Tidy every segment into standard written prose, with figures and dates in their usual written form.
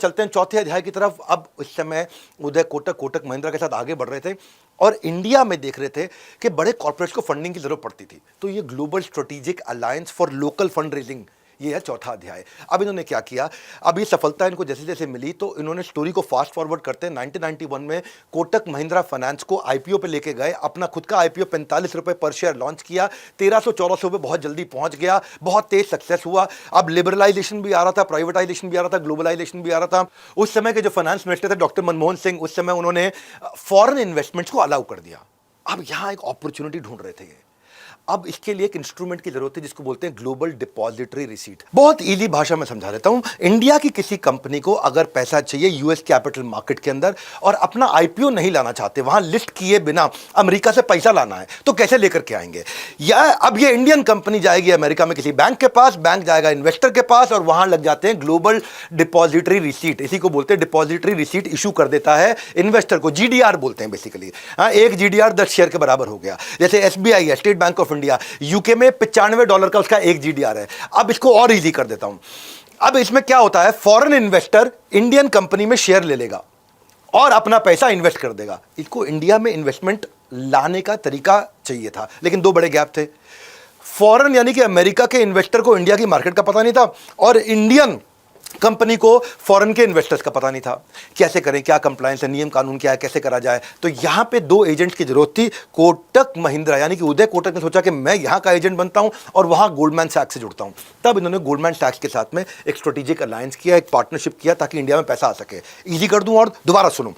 चलते हैं चौथे अध्याय की तरफ। अब इस समय उदय कोटक महिंद्रा के साथ आगे बढ़ रहे थे और इंडिया में देख रहे थे कि बड़े कॉर्पोरेट्स को फंडिंग की जरूरत पड़ती थी, तो ये global strategic alliance for local fund raising, ये है चौथा अध्याय। अब इन्होंने क्या किया, अब ये सफलता इनको जैसे जैसे मिली तो इन्होंने स्टोरी को फास्ट फॉरवर्ड करते हैं 1991 में कोटक महिंद्रा फाइनेंस को आईपीओ पे लेके गए, अपना खुद का आईपीओ 45 रुपए पर शेयर लॉन्च किया, 1300-1400 पे बहुत जल्दी पहुंच गया, बहुत तेज सक्सेस हुआ। अब लिबरलाइजेशन भी आ रहा था, प्राइवेटाइजेशन भी आ रहा था, ग्लोबलाइजेशन भी आ रहा था। उस समय के जो फाइनेंस मिनिस्टर थे डॉक्टर मनमोहन सिंह, उस समय उन्होंने फॉरेन इन्वेस्टमेंट्स को अलाउ कर दिया। अब यहां एक अपॉर्चुनिटी ढूंढ रहे थे ये। अब इसके लिए एक इंस्ट्रूमेंट की जरूरत है जिसको बोलते हैं ग्लोबल डिपॉजिटरी रिसीट। बहुत इजी भाषा में समझा देता हूं। इंडिया की किसी कंपनी को अगर पैसा चाहिए यूएस कैपिटल मार्केट के अंदर और अपना आईपीओ नहीं लाना चाहते, वहां लिस्ट किए बिना अमेरिका से पैसा लाना है, तो कैसे लेकर के आएंगे? या अब ये इंडियन कंपनी जाएगी अमेरिका में किसी बैंक के पास, बैंक जाएगा इन्वेस्टर के पास और वहां लग जाते हैं ग्लोबल डिपॉजिटरी रिसीट। इसी को बोलते हैं डिपॉजिटरी रिसीट इशू कर देता है इन्वेस्टर को, जीडीआर बोलते हैं बेसिकली। एक जीडीआर 10 शेयर के बराबर हो गया। जैसे एसबीआई है, state bank of India, UK में $95 का उसका एक जीडीआर है। अब इसको और इजी कर देता हूं। अब इसमें क्या होता है, फॉरेन इन्वेस्टर इंडियन कंपनी में शेयर ले लेगा और अपना पैसा इन्वेस्ट कर देगा। इसको इंडिया में इन्वेस्टमेंट लाने का तरीका चाहिए था, लेकिन दो बड़े गैप थे। फॉरेन यानी कि अमेरिका के इन्वेस्टर को इंडिया की मार्केट का पता नहीं था और इंडियन कंपनी को फॉरेन के इन्वेस्टर्स का पता नहीं था। कैसे करें, क्या कंप्लायंस है, नियम कानून क्या है, कैसे करा जाए। तो यहां पे दो एजेंट्स की जरूरत थी। कोटक महिंद्रा यानी कि उदय कोटक ने सोचा कि मैं यहां का एजेंट बनता हूं और वहां गोल्डमैन सैक्स से जुड़ता हूं। तब इन्होंने गोल्डमैन सैक्स के साथ में एक स्ट्रेटेजिक अलायंस किया, एक पार्टनरशिप किया ताकि इंडिया में पैसा आ सके। इजी कर दूं और दोबारा सुनो।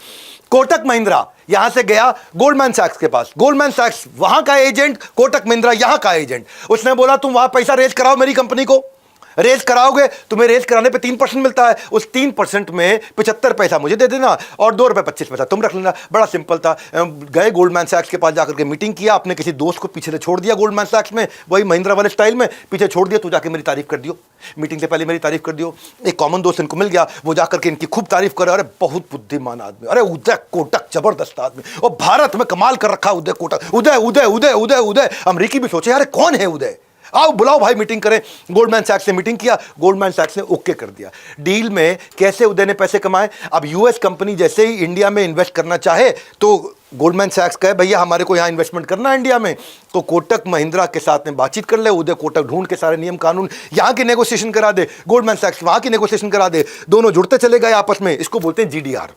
कोटक महिंद्रा यहां से गया गोल्डमैन सैक्स के पास, गोल्डमैन सैक्स वहां का एजेंट, कोटक महिंद्रा यहां का एजेंट। उसने बोला तुम वहां पैसा रेज कराओ, मेरी कंपनी को रेज कराओगे, तुम्हें रेज कराने पे 3% मिलता है, उस 3% में 75 पैसा मुझे दे देना और ₹2.25 तुम रख लेना। बड़ा सिंपल था। गए गोल्डमैन सैक्स के पास जाकर के मीटिंग किया, अपने किसी दोस्त को पीछे से छोड़ दिया गोल्डमैन सैक्स में, वही महिंद्रा वाले स्टाइल में पीछे छोड़ दिया, तू जाके मेरी तारीफ कर दियो, मीटिंग से पहले मेरी तारीफ कर दियो। एक कॉमन दोस्त इनको मिल गया, वो जाकर के इनकी खूब तारीफ करे, अरे बहुत बुद्धिमान आदमी, अरे उदय कोटक जबरदस्त आदमी, और भारत में कमाल कर रखा उदय कोटक, उदय उदय उदय उदय उदय। अमेरिकी भी सोचे अरे कौन है उदय, आओ बुलाओ भाई मीटिंग करें। गोल्डमैन सैक्स से मीटिंग किया, गोल्डमैन सैक्स ने ओके कर दिया। डील में कैसे उदय ने पैसे कमाए, अब यूएस कंपनी जैसे ही इंडिया में इन्वेस्ट करना चाहे तो गोल्डमैन सैक्स कहे भैया हमारे को यहाँ इन्वेस्टमेंट करना है इंडिया में, तो कोटक महिंद्रा के साथ में बातचीत कर ले, उदय कोटक ढूंढ के सारे नियम कानून यहाँ की नेगोशिएशन करा दे, गोल्डमैन सैक्स वहाँ की नेगोशिएशन करा दे, दोनों जुड़ते चले गए आपस में। इसको बोलते हैं जीडीआर।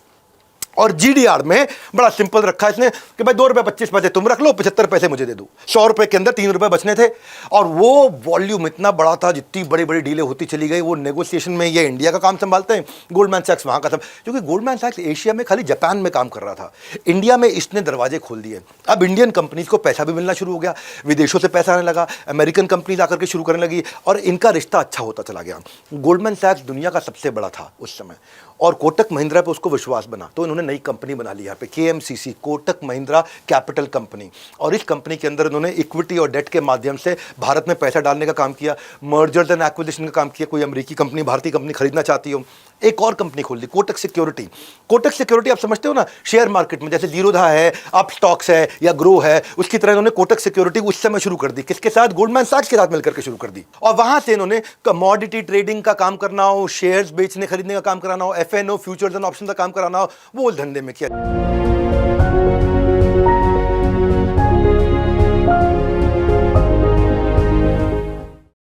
और जीडीआर में बड़ा सिंपल रखा इसने कि भाई ₹2.25 तुम रख लो, 75 पैसे मुझे दे दो। 100 रुपए के अंदर 3 रुपए बचने थे और वो वॉल्यूम इतना बड़ा था, जितनी बड़ी बड़ी डीलें होती चली गई, वो नेगोशिएशन में ये इंडिया का काम संभालते हैं, गोल्डमैन सैक्स वहाँ का सब। क्योंकि गोल्डमैन सैक्स एशिया में खाली जापान में काम कर रहा था, इंडिया में इसने दरवाजे खोल दिए। अब इंडियन कंपनीज को पैसा भी मिलना शुरू हो गया, विदेशों से पैसा आने लगा, अमेरिकन कंपनीज आकर के शुरू करने लगी और इनका रिश्ता अच्छा होता चला गया। गोल्डमैन सैक्स दुनिया का सबसे बड़ा था उस समय और कोटक महिंद्रा पे उसको विश्वास बना, तो इन्होंने नई कंपनी बना ली यहाँ पे, केएमसीसी, कोटक महिंद्रा कैपिटल कंपनी। और इस कंपनी के अंदर इन्होंने इक्विटी और डेट के माध्यम से भारत में पैसा डालने का काम किया, मर्जर्स एंड एक्विजिशन का काम किया। कोई अमेरिकी कंपनी भारतीय कंपनी खरीदना चाहती हो, एक और कंपनी खोल दी, कोटक सिक्योरिटी। कोटक सिक्योरिटी आप समझते हो ना, शेयर मार्केट में जैसे जीरोधा है, अप स्टॉक्स है या ग्रो है, उसकी तरह इन्होंने कोटक सिक्योरिटी उस समय शुरू कर दी। किसके साथ? गोल्डमैन सैक्स के साथ मिलकर के शुरू कर दी। और वहां से इन्होंने कमोडिटी ट्रेडिंग का काम करना हो, शेयर्स बेचने खरीदने का काम कराना हो, एफएनओ फ्यूचर्स एंड ऑप्शन का काम कराना हो, वो धंधे में किया।